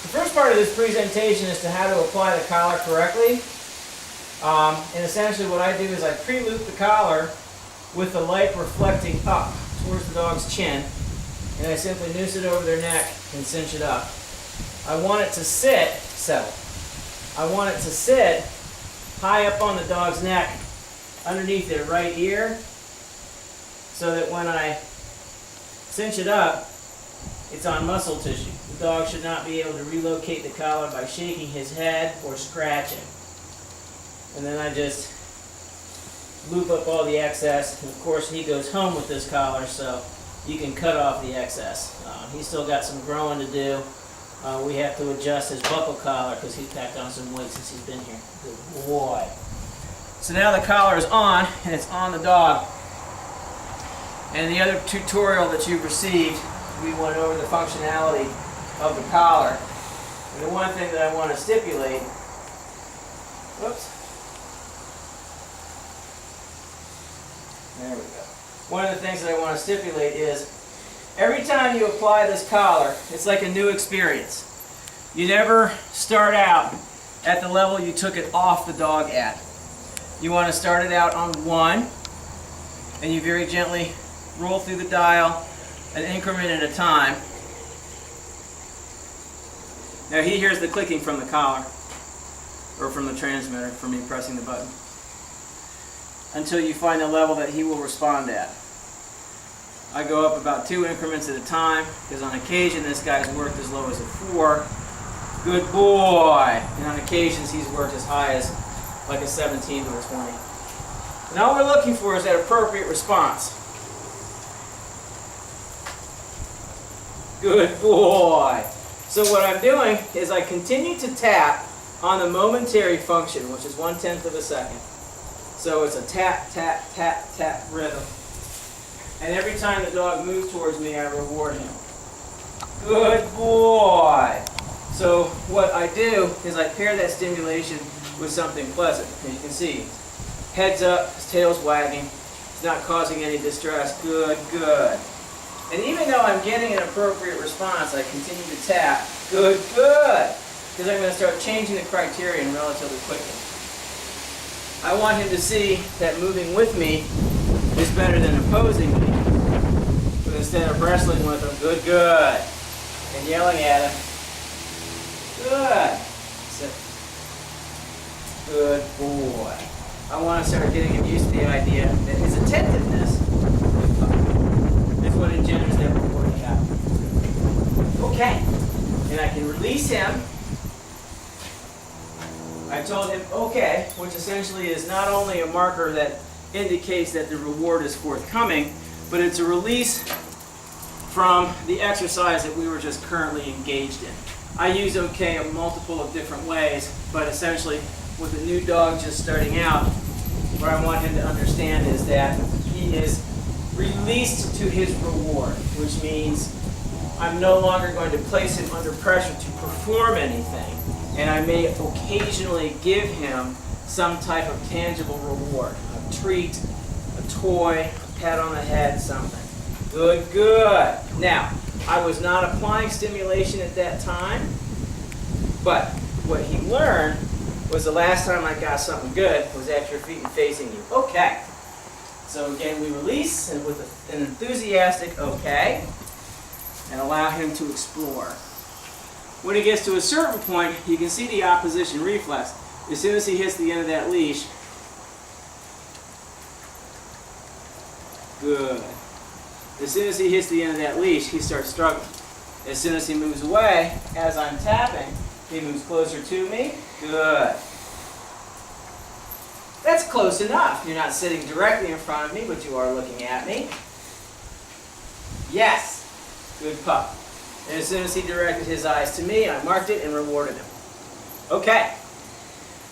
The first part of this presentation is to how to apply the collar correctly. And essentially what I do is I pre-loop the collar with the light reflecting up towards the dog's chin, and I simply noose it over their neck and cinch it up. I want it to sit, I want it to sit high up on the dog's neck underneath their right ear, so that when I cinch it up, it's on muscle tissue. The dog should not be able to relocate the collar by shaking his head or scratching. And then I just loop up all the excess. And of course, he goes home with this collar, so you can cut off the excess. He's still got some growing to do. We have to adjust his buckle collar because he's packed on some weight since he's been here. Good boy. So now the collar is on, and it's on the dog. And the other tutorial that you've received, we went over the functionality of the collar. And the one thing that I want to stipulate, whoops, there we go. One of the things that I want to stipulate is every time you apply this collar, it's like a new experience. You never start out at the level you took it off the dog at. You want to start it out on 1, and you very gently roll through the dial an increment at a time. Now he hears the clicking from the collar, or from the transmitter, from me pressing the button, until you find a level that he will respond at. I go up about 2 increments at a time, because on occasion this guy's worked as low as a 4. Good boy! And on occasions he's worked as high as like a 17 to a 20. And all we're looking for is that appropriate response. Good boy! So what I'm doing is I continue to tap on the momentary function, which is 1/10 of a second. So it's a tap, tap, tap, tap rhythm. And every time the dog moves towards me, I reward him. Good boy! So what I do is I pair that stimulation with something pleasant. And you can see, head's up, his tail's wagging. It's not causing any distress. Good, good. And even though I'm getting an appropriate response, I continue to tap. Good, good. Because I'm going to start changing the criterion relatively quickly. I want him to see that moving with me is better than opposing me. But instead of wrestling with him, good, good, and yelling at him, good. Sit. Good boy. I want to start getting him used to the idea that his attentiveness is what engenders that rewarding habit. Okay. And I can release him. I told him okay, which essentially is not only a marker that indicates that the reward is forthcoming, but it's a release from the exercise that we were just currently engaged in. I use okay a multiple of different ways, but essentially with a new dog just starting out, what I want him to understand is that he is released to his reward, which means I'm no longer going to place him under pressure to perform anything, and I may occasionally give him some type of tangible reward, a treat, a toy, a pat on the head, something. Good, good. Now, I was not applying stimulation at that time, but what he learned was the last time I got something good was at your feet and facing you. Okay. So again, we release and with an enthusiastic okay, and allow him to explore. When he gets to a certain point, you can see the opposition reflex. As soon as he hits the end of that leash, good. As soon as he hits the end of that leash, he starts struggling. As soon as he moves away, as I'm tapping, he moves closer to me. Good. That's close enough. You're not sitting directly in front of me, but you are looking at me. Yes. Good pup. And as soon as he directed his eyes to me, I marked it and rewarded him. Okay.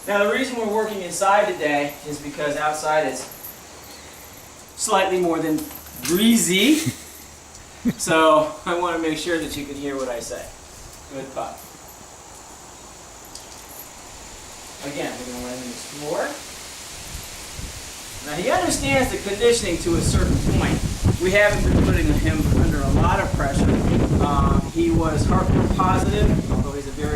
Now the reason we're working inside today is because outside it's slightly more than breezy. So I want to make sure that you can hear what I say. Good pup. Again, we're going to let him explore. Now he understands the conditioning to a certain point. We haven't been putting him under a lot of pressure. He was heart positive, although he's a very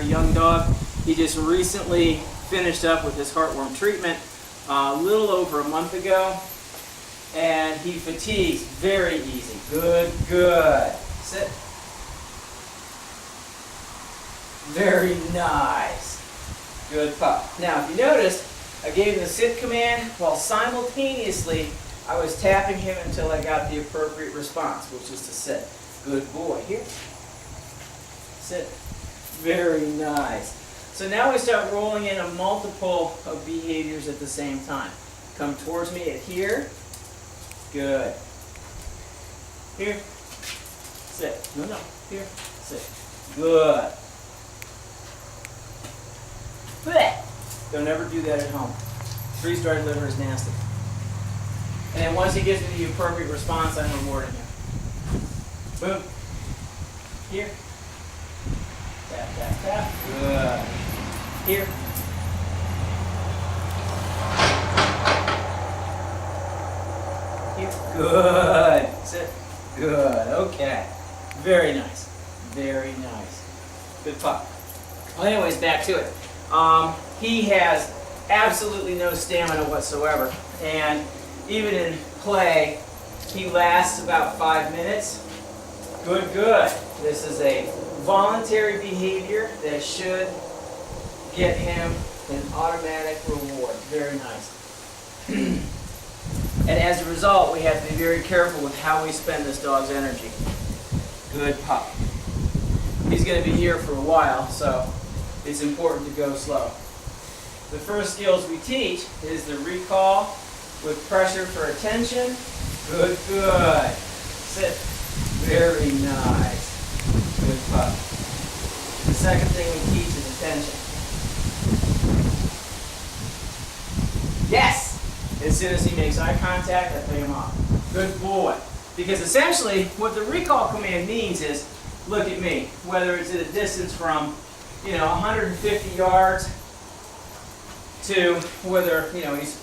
He just recently finished up with his heartworm treatment a little over a month ago, and he fatigues very easy. Good, good. Sit. Very nice. Good pup. Now, if you noticed, I gave him the sit command while simultaneously I was tapping him until I got the appropriate response, which is to sit. Good boy. Here. Sit. Very nice. So now we start rolling in a multiple of behaviors at the same time. Come towards me at here. Good. Here. Sit. No, no. Here. Sit. Good. Blech. Don't ever do that at home. Freeze-dried liver is nasty. And then once he gives me the appropriate response, I'm rewarding him. Boom. Here. Tap, tap, tap. Good. Here. Here. Good. Sit. Good. Okay. Very nice. Very nice. Good pup. Well, anyways, back to it. He has absolutely no stamina whatsoever, and even in play, he lasts about 5 minutes. Good, good. This is a voluntary behavior that should get him an automatic reward. Very nice. And as a result, we have to be very careful with how we spend this dog's energy. Good pup. He's going to be here for a while, so it's important to go slow. The first skills we teach is the recall with pressure for attention. Good, good. Sit. Very nice. Good pup. The second thing we teach is attention. Yes! As soon as he makes eye contact, I pay him off. Good boy. Because essentially, what the recall command means is, look at me. Whether it's at a distance from 150 yards to whether, he's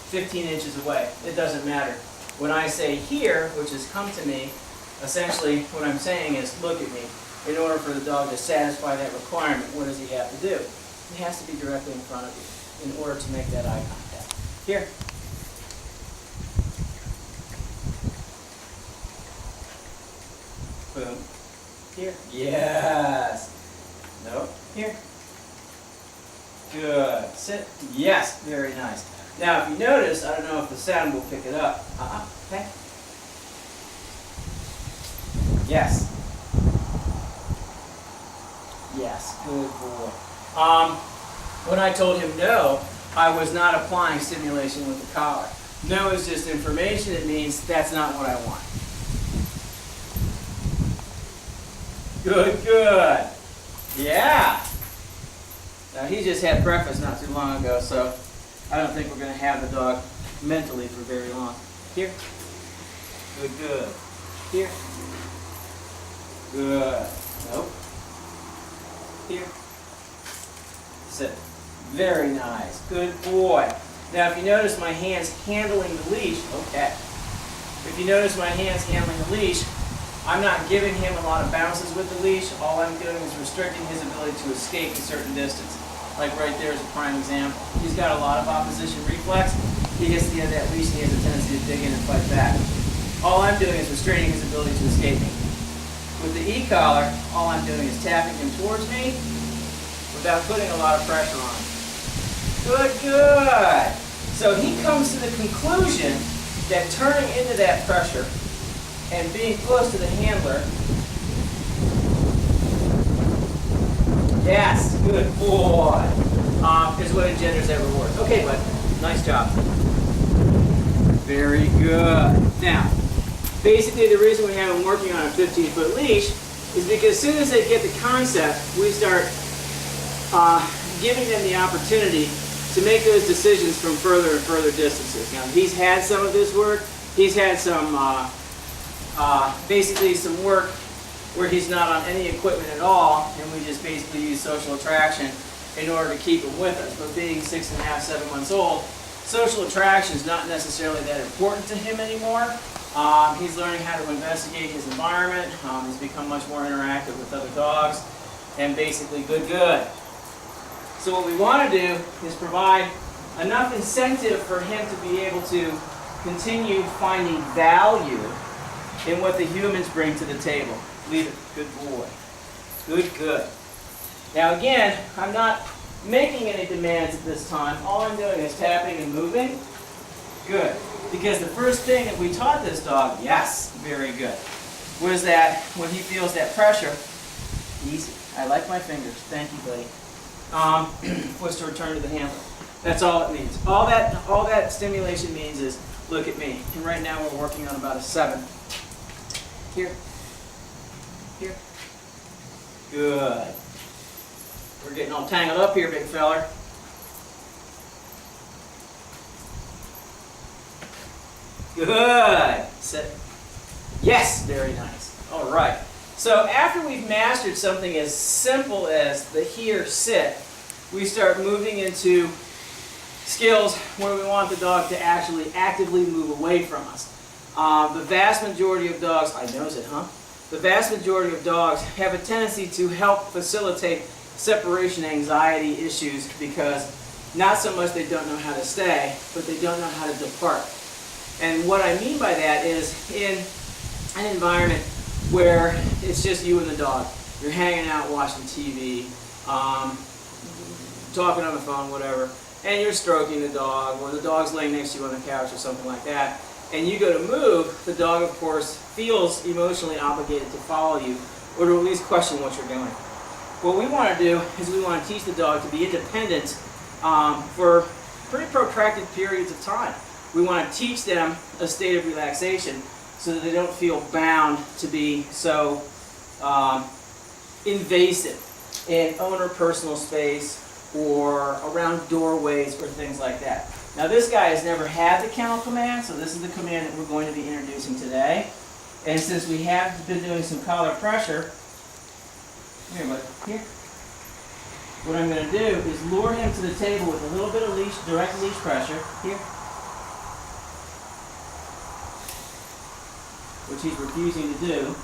15 inches away. It doesn't matter. When I say here, which is come to me, essentially what I'm saying is look at me. In order for the dog to satisfy that requirement, what does he have to do? He has to be directly in front of you in order to make that eye contact. Here. Boom. Here. Yes. Nope. Here. Good. Sit. Yes. Very nice. Now, if you notice, I don't know if the sound will pick it up. Okay. Yes. Yes. Good boy. When I told him no, I was not applying stimulation with the collar. No is just information. It means that's not what I want. Good, good. Yeah. Now, he just had breakfast not too long ago, so I don't think we're going to have the dog mentally for very long. Here. Good, good. Here. Good. Nope. Here. Sit. Very nice. Good boy. Now, if you notice my hands handling the leash, okay. If you notice my hands handling the leash, I'm not giving him a lot of bounces with the leash. All I'm doing is restricting his ability to escape a certain distance. Like right there is a prime example. He's got a lot of opposition reflex. He gets to the end of that leash and he has a tendency to dig in and fight back. All I'm doing is restraining his ability to escape me. With the e-collar, all I'm doing is tapping him towards me without putting a lot of pressure on him. Good, good. So he comes to the conclusion that turning into that pressure and being close to the handler. Yes, good boy. Is what engenders that reward. Okay, bud. Nice job. Very good. Now, basically the reason we have them working on a 15-foot leash is because as soon as they get the concept, we start giving them the opportunity to make those decisions from further and further distances. Now, he's had some of this work. He's had some, basically some work where he's not on any equipment at all, and we just basically use social attraction in order to keep him with us. But being 6.5, 7 months old, social attraction is not necessarily that important to him anymore. He's learning how to investigate his environment. He's become much more interactive with other dogs, and basically good. So what we want to do is provide enough incentive for him to be able to continue finding value in what the humans bring to the table. Leave it. Good boy. Good, good. Now again, I'm not making any demands at this time. All I'm doing is tapping and moving. Good. Because the first thing that we taught this dog, yes, very good, was that when he feels that pressure, easy. I like my fingers. Thank you, buddy. Was to return to the handle. That's all it means. All that stimulation means is, look at me. And right now we're working on about a 7. Here. Here. Good. We're getting all tangled up here, big feller. Good. Sit. Yes, very nice. All right. So after we've mastered something as simple as the here, sit, we start moving into skills where we want the dog to actually actively move away from us. The vast majority of dogs, I knows it, huh? The vast majority of dogs have a tendency to help facilitate separation anxiety issues because not so much they don't know how to stay, but they don't know how to depart. And what I mean by that is in an environment where it's just you and the dog. You're hanging out watching TV, talking on the phone, whatever, and you're stroking the dog, or the dog's laying next to you on the couch or something like that, and you go to move, the dog, of course, feels emotionally obligated to follow you, or to at least question what you're doing. What we want to do is we want to teach the dog to be independent for pretty protracted periods of time. We want to teach them a state of relaxation so that they don't feel bound to be so invasive in owner personal space or around doorways or things like that. Now this guy has never had the kennel command, so this is the command that we're going to be introducing today. And since we have been doing some collar pressure, here, buddy, here. What I'm going to do is lure him to the table with a little bit of leash, direct leash pressure, here, which he's refusing to do.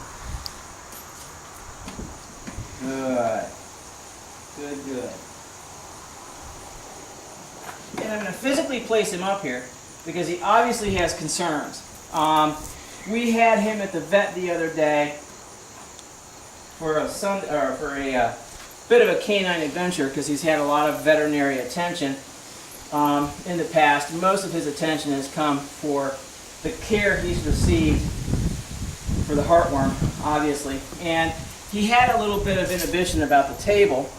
Good. Good, good. And I'm going to physically place him up here because he obviously has concerns. We had him at the vet the other day for a bit of a canine adventure because he's had a lot of veterinary attention in the past. Most of his attention has come for the care he's received for the heartworm, obviously. And he had a little bit of inhibition about the table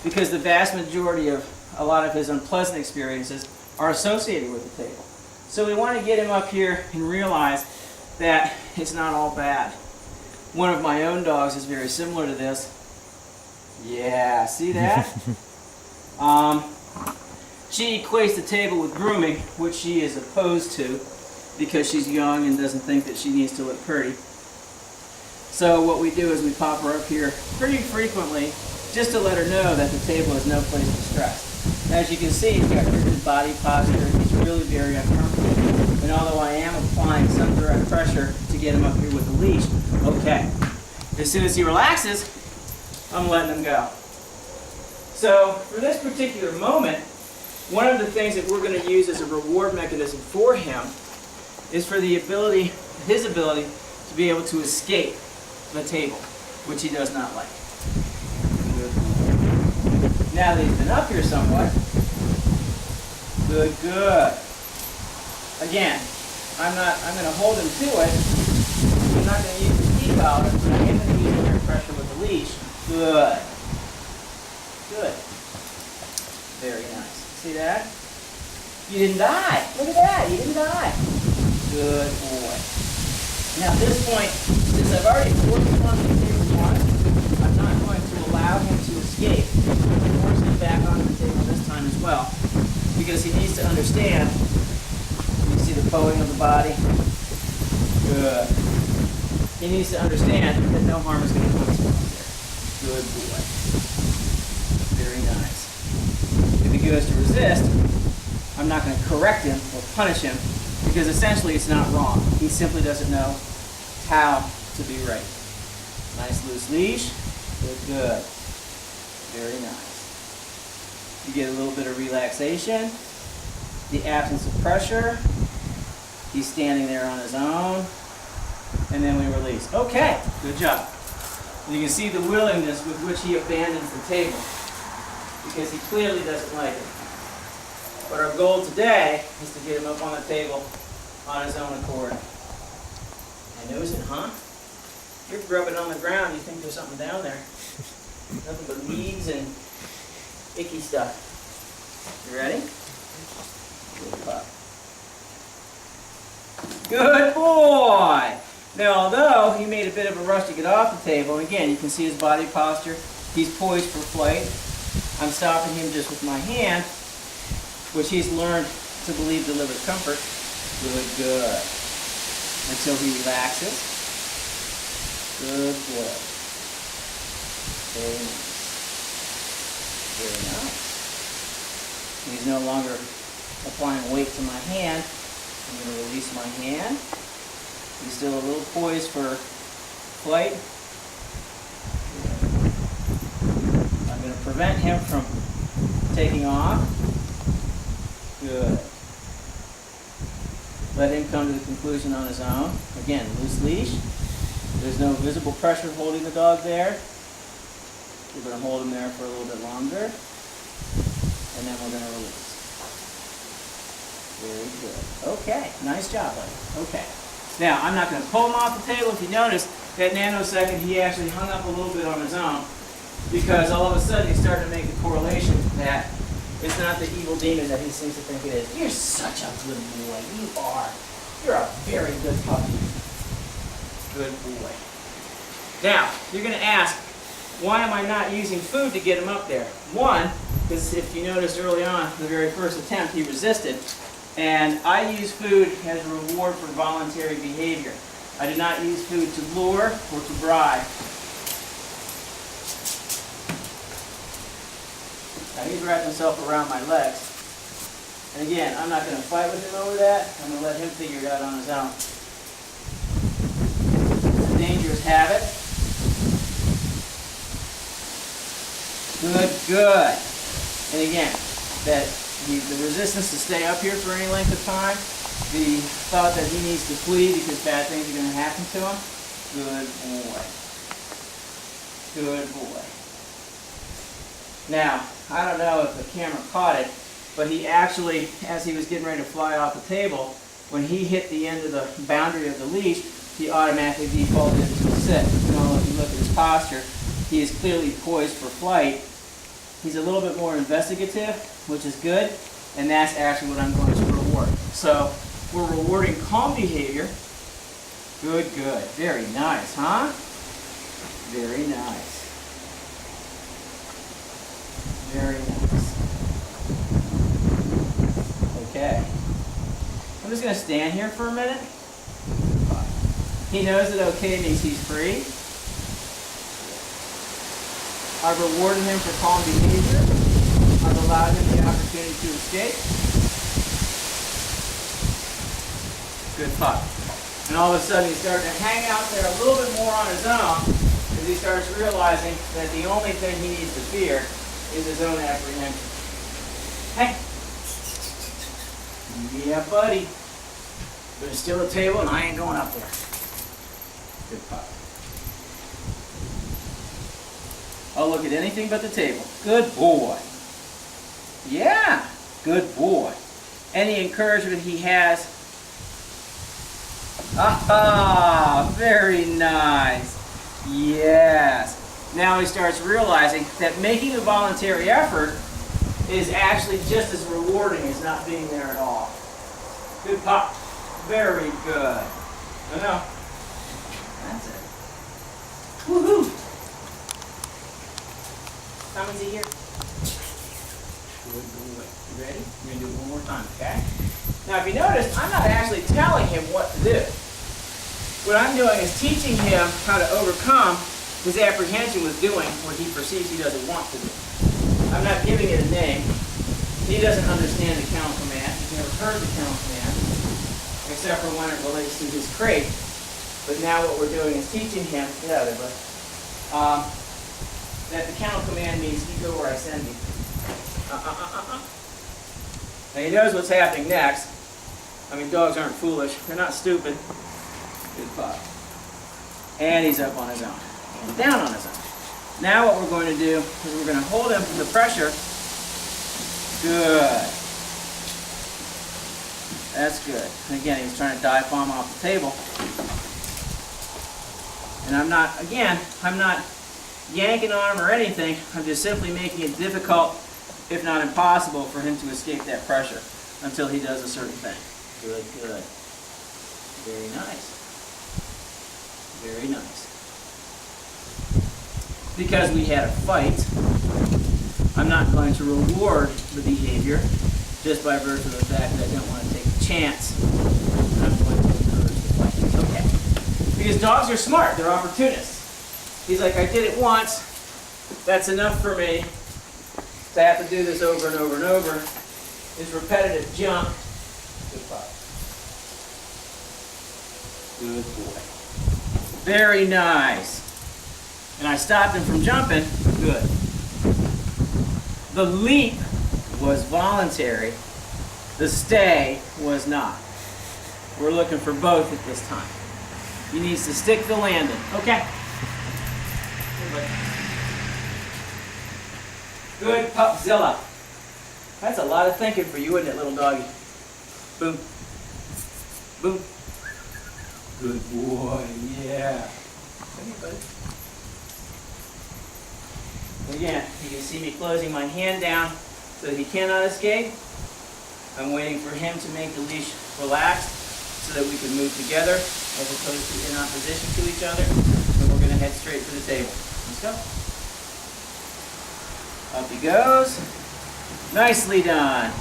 because the vast majority of a lot of his unpleasant experiences are associated with the table. So we want to get him up here and realize that it's not all bad. One of my own dogs is very similar to this. Yeah, see that? She equates the table with grooming, which she is opposed to because she's young and doesn't think that she needs to look pretty. So what we do is we pop her up here pretty frequently just to let her know that the table is no place to stress. As you can see, he's got rigid body posture. He's really very uncomfortable. And although I am applying some direct pressure to get him up here with a leash, okay. As soon as he relaxes, I'm letting him go. So for this particular moment, one of the things that we're going to use as a reward mechanism for him is for his ability to be able to escape the table, which he does not like. Good. Now that he's been up here somewhat, good, good. Again, I'm going to hold him to it. I'm not going to use the key collar, but I am going to use air pressure with the leash. Good. Good. Very nice. See that? You didn't die. Look at that. You didn't die. Good boy. Now at this point, since I've already forced him onto the table once, I'm not going to allow him to escape. I'm going to force him back onto the table this time as well, because he needs to understand. You see the bowing of the body? Good. He needs to understand that no harm is going to come to him here. Good boy. Very nice. If he goes to resist, I'm not going to correct him or punish him, because essentially it's not wrong. He simply doesn't know how to be right. Nice loose leash. Good, good. Very nice. You get a little bit of relaxation, the absence of pressure. He's standing there on his own, and then we release. Okay, good job. You can see the willingness with which he abandons the table, because he clearly doesn't like it. But our goal today is to get him up on the table on his own accord. I knows it, huh? You're grubbing on the ground, you think there's something down there. Nothing but weeds and icky stuff. You ready? Good pup. Good boy! Now, although he made a bit of a rush to get off the table, and again, you can see his body posture. He's poised for flight. I'm stopping him just with my hand, which he's learned to believe delivers comfort. Good. Until he relaxes. Good boy. Very nice. Very nice. He's no longer applying weight to my hand. I'm going to release my hand. He's still a little poised for flight. I'm going to prevent him from taking off. Good. Let him come to the conclusion on his own. Again, loose leash. There's no visible pressure holding the dog there. We're going to hold him there for a little bit longer. And then we're going to release. Very good. Okay, nice job, buddy. Okay. Now, I'm not going to pull him off the table. If you notice, that nanosecond, he actually hung up a little bit on his own, because all of a sudden he's starting to make the correlation that it's not the evil demon that he seems to think it is. You're such a good boy. You are. You're a very good puppy. Good boy. Now, you're going to ask, why am I not using food to get him up there? One, because if you noticed early on, the very first attempt, he resisted. And I use food as a reward for voluntary behavior. I do not use food to lure or to bribe. Now he's wrapped himself around my legs. And again, I'm not going to fight with him over that. I'm going to let him figure it out on his own. It's a dangerous habit. Good. And again, the resistance to stay up here for any length of time, the thought that he needs to flee because bad things are going to happen to him. Good boy. Good boy. Now, I don't know if the camera caught it, but he actually, as he was getting ready to fly off the table, when he hit the end of the boundary of the leash, he automatically defaulted into a sit. You know, if you look at his posture, he is clearly poised for flight. He's a little bit more investigative, which is good, and that's actually what I'm going to reward. So we're rewarding calm behavior. Good. Very nice, huh? Very nice. Very nice. Okay. I'm just going to stand here for a minute. He knows that okay means he's free. I've rewarded him for calm behavior. I've allowed him the opportunity to escape. Good pup. And all of a sudden he's starting to hang out there a little bit more on his own, as he starts realizing that the only thing he needs to fear is his own apprehension. Hey. Yeah, buddy. But it's still a table and I ain't going up there. Good pup. I'll look at anything but the table. Good boy. Yeah, good boy. Any encouragement he has. Ah, very nice. Yes. Now he starts realizing that making a voluntary effort is actually just as rewarding as not being there at all. Good pup. Very good. No. That's it. Woohoo! How many's he here? Good boy. You ready? We're going to do it one more time, okay? Now, if you notice, I'm not actually telling him what to do. What I'm doing is teaching him how to overcome his apprehension with doing what he perceives he doesn't want to do. I'm not giving it a name. He doesn't understand the kennel command. He's never heard the kennel command, except for when it relates to his crate. But now what we're doing is teaching him, get out of there, bud, that the kennel command means you go where I send you. And he knows what's happening next. I mean, dogs aren't foolish. They're not stupid. Good pup. And he's up on his own. And down on his own. Now what we're going to do is we're going to hold him from the pressure. Good. That's good. And again, he's trying to dive bomb off the table. And I'm not yanking on him or anything. I'm just simply making it difficult, if not impossible, for him to escape that pressure until he does a certain thing. Good, good. Very nice. Very nice. Because we had a fight, I'm not going to reward the behavior just by virtue of the fact that I don't want to take a chance. I'm going to encourage the fight. Okay. Because dogs are smart. They're opportunists. He's like, I did it once. That's enough for me to have to do this over and over and over. It's repetitive junk. Good pup. Good boy. Very nice. And I stopped him from jumping. Good. The leap was voluntary. The stay was not. We're looking for both at this time. He needs to stick the landing. Okay. Good pupzilla. That's a lot of thinking for you, isn't it, little doggy? Boom. Boom. Good boy. Yeah. Come here, buddy. Again, you can see me closing my hand down so that he cannot escape. I'm waiting for him to make the leash relaxed so that we can move together as opposed to in opposition to each other. And we're going to head straight for the table. Let's go. Up he goes. Nicely done.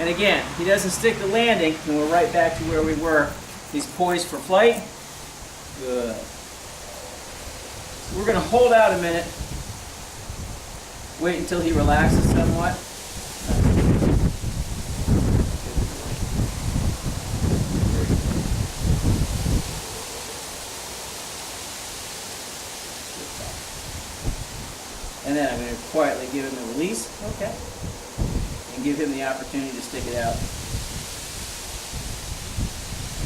And again, he doesn't stick the landing, and we're right back to where we were. He's poised for flight. Good. So we're going to hold out a minute. Wait until he relaxes somewhat. And then I'm going to quietly give him a release. Okay. And give him the opportunity to stick it out.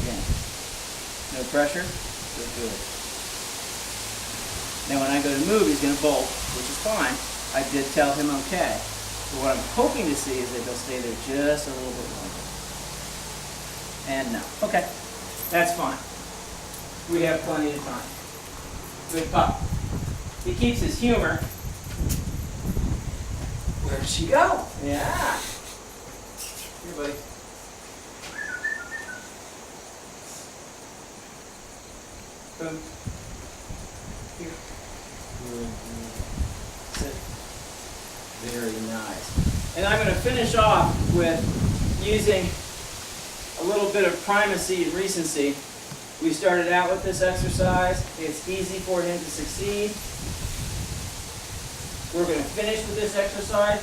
Again. No pressure. Good, good. Now when I go to move, he's going to bolt, which is fine. I did tell him okay. But what I'm hoping to see is that he'll stay there just a little bit longer. And no. Okay. That's fine. We have plenty of time. Good pup. He keeps his humor. Where did she go? Yeah. Here, buddy. Boom. Here. Good. Sit. Very nice. And I'm going to finish off with using a little bit of primacy and recency. We started out with this exercise. It's easy for him to succeed. We're going to finish with this exercise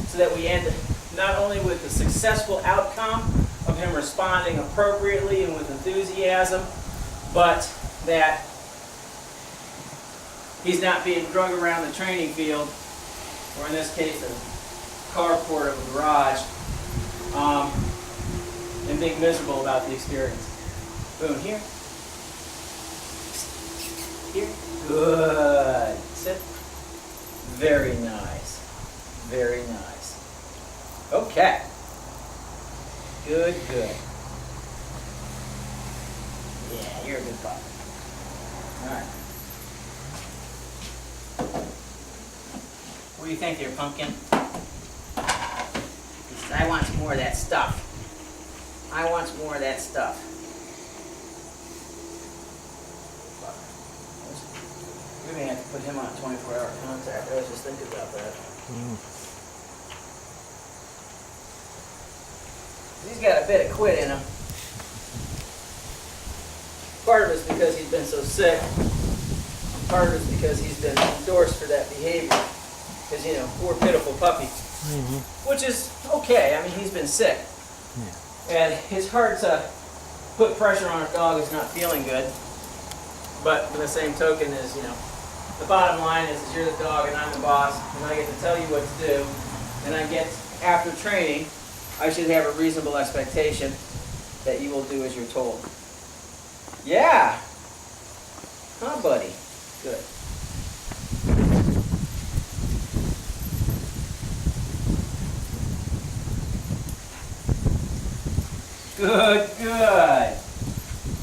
so that we end not only with the successful outcome of him responding appropriately and with enthusiasm, but that he's not being drug around the training field, or in this case, a carport of a garage, and being miserable about the experience. Boom, here. Here. Good. Sit. Very nice. Very nice. Okay. Good, good. Yeah, you're a good pup. All right. What do you think there, pumpkin? I want some more of that stuff. I want some more of that stuff. We may have to put him on 24-hour contact. I was just thinking about that. He's got a bit of quit in him. Part of it's because he's been so sick. Part of it's because he's been endorsed for that behavior. Because, you know, poor pitiful puppy. Which is okay. I mean, he's been sick. And it's hard to put pressure on a dog who's not feeling good. But in the same token is, you know, the bottom line is you're the dog and I'm the boss, and I get to tell you what to do. And I get, after training, I should have a reasonable expectation that you will do as you're told. Yeah. Huh, buddy? Good. Good, good.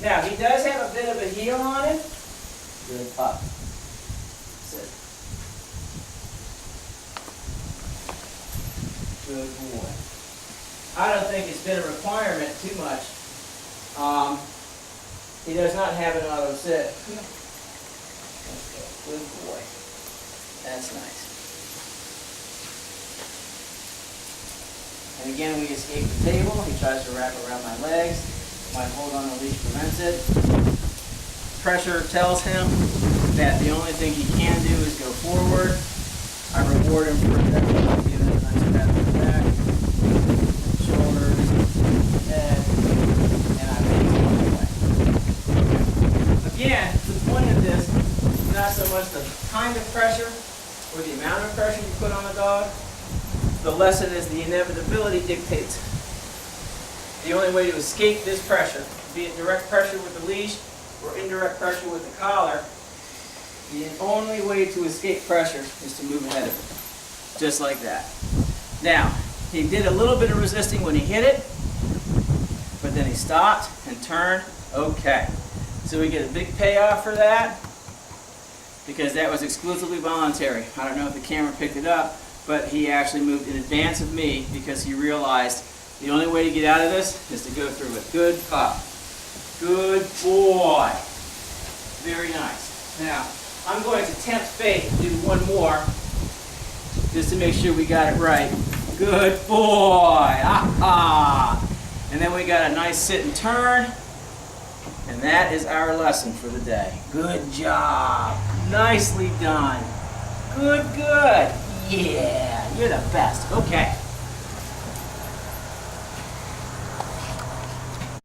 Now, he does have a bit of a heel on him. Good pup. Sit. Good boy. I don't think it's been a requirement too much. He does not have an auto sit. Good boy. That's nice. And again, we escape the table. He tries to wrap around my legs. My hold on the leash prevents it. Pressure tells him that the only thing he can do is go forward. I reward him for that. Give him a nice pat on the back, shoulders, head, and I make him away. Again, the point of this is not so much the kind of pressure or the amount of pressure you put on the dog. The lesson is the inevitability dictates. The only way to escape this pressure, be it direct pressure with the leash or indirect pressure with the collar, the only way to escape pressure is to move ahead of it. Just like that. Now, he did a little bit of resisting when he hit it, but then he stopped and turned. Okay. So we get a big payoff for that because that was exclusively voluntary. I don't know if the camera picked it up, but he actually moved in advance of me because he realized the only way to get out of this is to go through it. Good pup. Good boy. Very nice. Now, I'm going to tempt fate to do one more just to make sure we got it right. Good boy. Aha. And then we got a nice sit and turn. And that is our lesson for the day. Good job. Nicely done. Good, good. Yeah, you're the best. Okay.